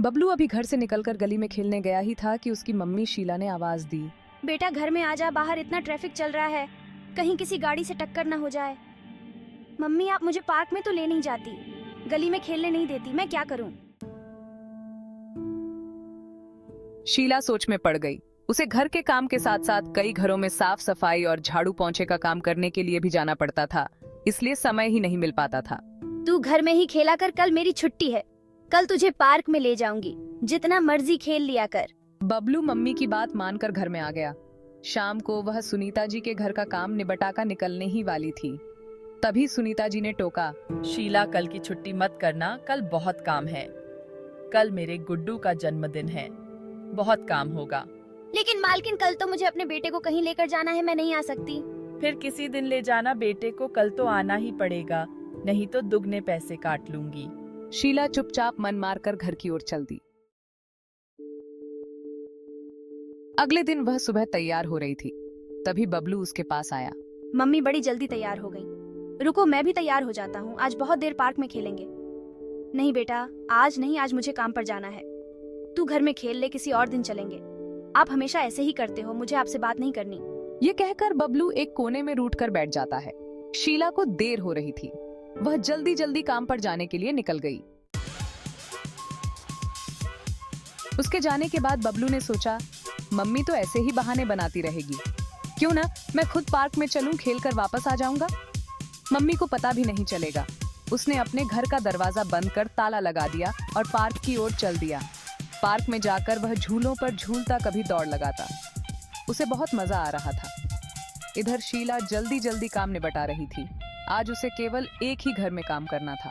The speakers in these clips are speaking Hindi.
बबलू अभी घर से निकलकर गली में खेलने गया ही था कि उसकी मम्मी शीला ने आवाज दी। बेटा घर में आ जा, बाहर इतना ट्रैफिक चल रहा है, कहीं किसी गाड़ी से टक्कर ना हो जाए। मम्मी आप मुझे पार्क में तो ले नहीं जाती, गली में खेलने नहीं देती, मैं क्या करूं? शीला सोच में पड़ गई। उसे घर के काम के साथ साथ कई घरों में साफ सफाई और झाड़ू पोंछे का काम करने के लिए भी जाना पड़ता था, इसलिए समय ही नहीं मिल पाता था। तू घर में ही खेला कर, कल मेरी छुट्टी है, कल तुझे पार्क में ले जाऊंगी, जितना मर्जी खेल लिया कर। बबलू मम्मी की बात मानकर घर में आ गया। शाम को वह सुनीता जी के घर का काम निबटाकर निकलने ही वाली थी, तभी सुनीता जी ने टोका। शीला कल की छुट्टी मत करना, कल बहुत काम है। कल मेरे गुड्डू का जन्मदिन है, बहुत काम होगा। लेकिन मालकिन कल तो मुझे अपने बेटे को कहीं लेकर जाना है, मैं नहीं आ सकती। फिर किसी दिन ले जाना बेटे को, कल तो आना ही पड़ेगा, नहीं तो दुगने पैसे काट लूंगी। शीला चुपचाप मन मारकर घर की ओर चल दी। अगले दिन वह सुबह तैयार हो रही थी, तभी बबलू उसके पास आया। मम्मी बड़ी जल्दी तैयार हो गई, रुको मैं भी तैयार हो जाता हूँ, आज बहुत देर पार्क में खेलेंगे। नहीं बेटा, आज नहीं, आज मुझे काम पर जाना है, तू घर में खेल ले, किसी और दिन चलेंगे। आप हमेशा ऐसे ही करते हो, मुझे आपसे बात नहीं करनी। ये कहकर बबलू एक कोने में रूठ कर बैठ जाता है। शीला को देर हो रही थी, वह जल्दी जल्दी काम पर जाने के लिए निकल गई। उसके जाने के बाद बबलू ने सोचा, मम्मी तो ऐसे ही बहाने बनाती रहेगी, क्यों ना मैं खुद पार्क में चलूं, खेलकर वापस आ जाऊंगा, मम्मी को पता भी नहीं चलेगा। उसने अपने घर का दरवाजा बंद कर ताला लगा दिया और पार्क की ओर चल दिया। पार्क में जाकर वह झूलों पर झूलता, कभी दौड़ लगाता। उसे बहुत मजा आ रहा था। इधर शीला जल्दी जल्दी काम निपटा रही थी। आज उसे केवल एक ही घर में काम करना था।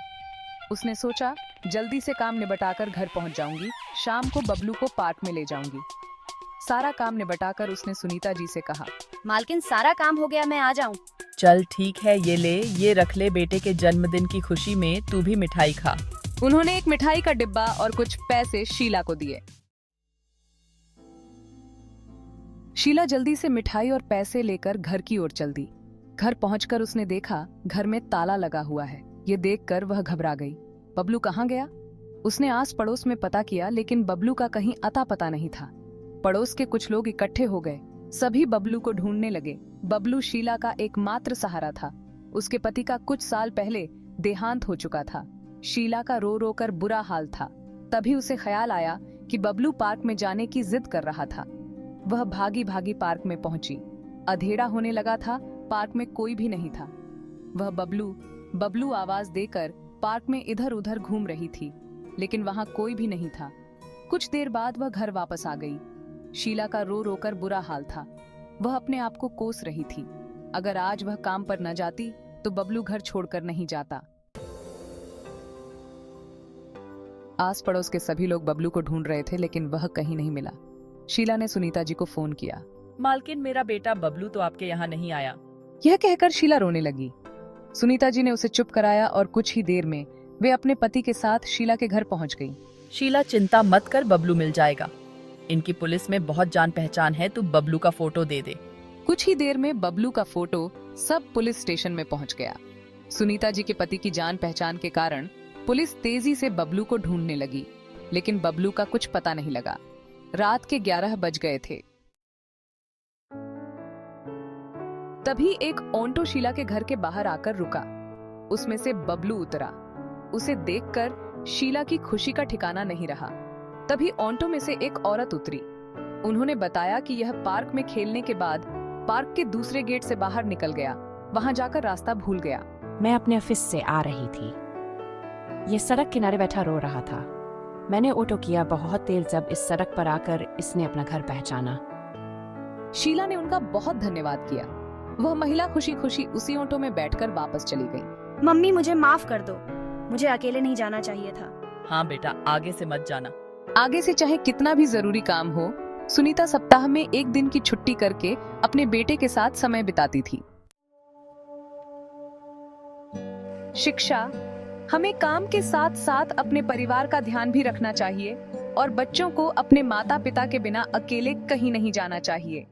उसने सोचा, जल्दी से काम निपटाकर घर पहुंच जाऊंगी, शाम को बबलू को पार्क में ले जाऊंगी। सारा काम निपटाकर उसने सुनीता जी से कहा, मालकिन सारा काम हो गया, मैं आ जाऊं? चल ठीक है, ये ले, ये रख ले, बेटे के जन्मदिन की खुशी में तू भी मिठाई खा। उन्होंने एक मिठाई का डिब्बा और कुछ पैसे शीला को दिए। शीला जल्दी से मिठाई और पैसे लेकर घर की ओर चल दी। घर पहुंचकर उसने देखा घर में ताला लगा हुआ है। ये देखकर वह घबरा गई। बबलू कहाँ गया? उसने आस पड़ोस में पता किया, लेकिन बबलू का कहीं अता पता नहीं था। पड़ोस के कुछ लोग इकट्ठे हो गए, सभी बबलू को ढूंढने लगे। बबलू शीला का एकमात्र सहारा था। उसके पति का कुछ साल पहले देहांत हो चुका था। शीला का रो रो कर बुरा हाल था। तभी उसे ख्याल आया कि बबलू पार्क में जाने की जिद कर रहा था। वह भागी भागी पार्क में पहुंची। अंधेरा होने लगा था, पार्क में कोई भी नहीं था। वह बबलू आवाज देकर पार्क में इधर उधर घूम रही थी, लेकिन वहां कोई भी नहीं था। कुछ देर बाद वह घर वापस आ गई। शीला का रो रो कर बुरा हाल था। वह अपने आप को कोस रही थी। अगर आज वह काम पर न जाती तो बबलू घर छोड़कर नहीं जाता। आस पड़ोस के सभी लोग बबलू को ढूंढ रहे थे, लेकिन वह कहीं नहीं मिला। शीला ने सुनीता जी को फोन किया। मालकिन मेरा बेटा बबलू तो आपके यहाँ नहीं आया। यह कहकर शीला रोने लगी। सुनीता जी ने उसे चुप कराया और कुछ ही देर में वे अपने पति के साथ शीला के घर पहुंच गईं। शीला चिंता मत कर, बबलू मिल जाएगा। इनकी पुलिस में बहुत जान पहचान है, तू बबलू का फोटो दे दे। कुछ ही देर में बबलू का फोटो सब पुलिस स्टेशन में पहुंच गया। सुनीता जी के पति की जान पहचान के कारण पुलिस तेजी से बबलू को ढूंढने लगी, लेकिन बबलू का कुछ पता नहीं लगा। रात के 11 बज गए थे। तभी एक ऑटो शीला के घर के बाहर आकर रुका। उसमें से बबलू उतरा। उसे देखकर शीला की खुशी का ठिकाना नहीं रहा। तभी ऑटो में से एक औरत उतरी। उन्होंने बताया कि यह पार्क में खेलने के बाद पार्क के दूसरे गेट से बाहर निकल गया, वहां जाकर रास्ता भूल गया। मैं अपने ऑफिस से आ रही थी, ये सड़क किनारे बैठा रो रहा था। मैंने ऑटो किया बहुत तेज, जब इस सड़क पर आकर इसने अपना घर पहचाना। शीला ने उनका बहुत धन्यवाद किया। वह महिला खुशी खुशी उसी ऑटो में बैठकर वापस चली गई। मम्मी मुझे माफ कर दो, मुझे अकेले नहीं जाना चाहिए था। हाँ बेटा, आगे से मत जाना। आगे से चाहे कितना भी जरूरी काम हो, सुनीता सप्ताह में एक दिन की छुट्टी करके अपने बेटे के साथ समय बिताती थी। शिक्षा हमें काम के साथ साथ अपने परिवार का ध्यान भी रखना चाहिए और बच्चों को अपने माता पिता के बिना अकेले कहीं नहीं जाना चाहिए।